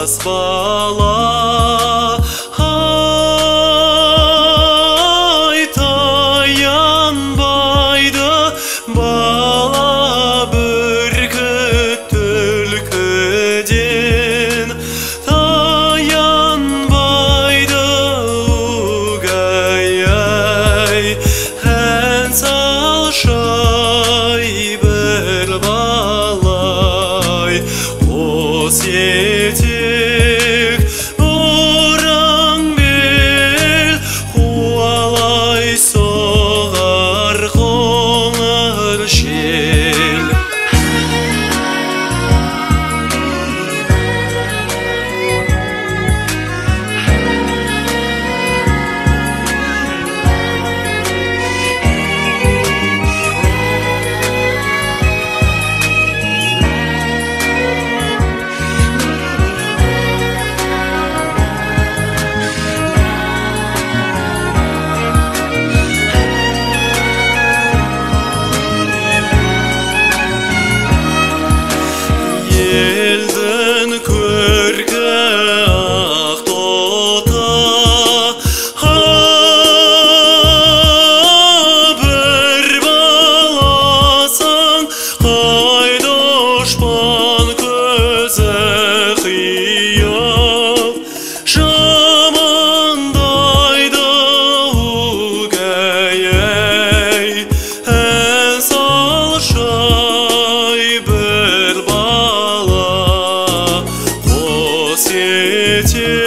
жас бала таянбайды бала бүркіт түлкіден таянбайды угай-ай ән салшай бір балай қос етек ораң бел қуалай соғар қоңыр шел. Елдің көркі ақ тоты бір баласаң қайда ұшпан көзі қиып жамандайды угай-ай ән салшай бір бала қос етек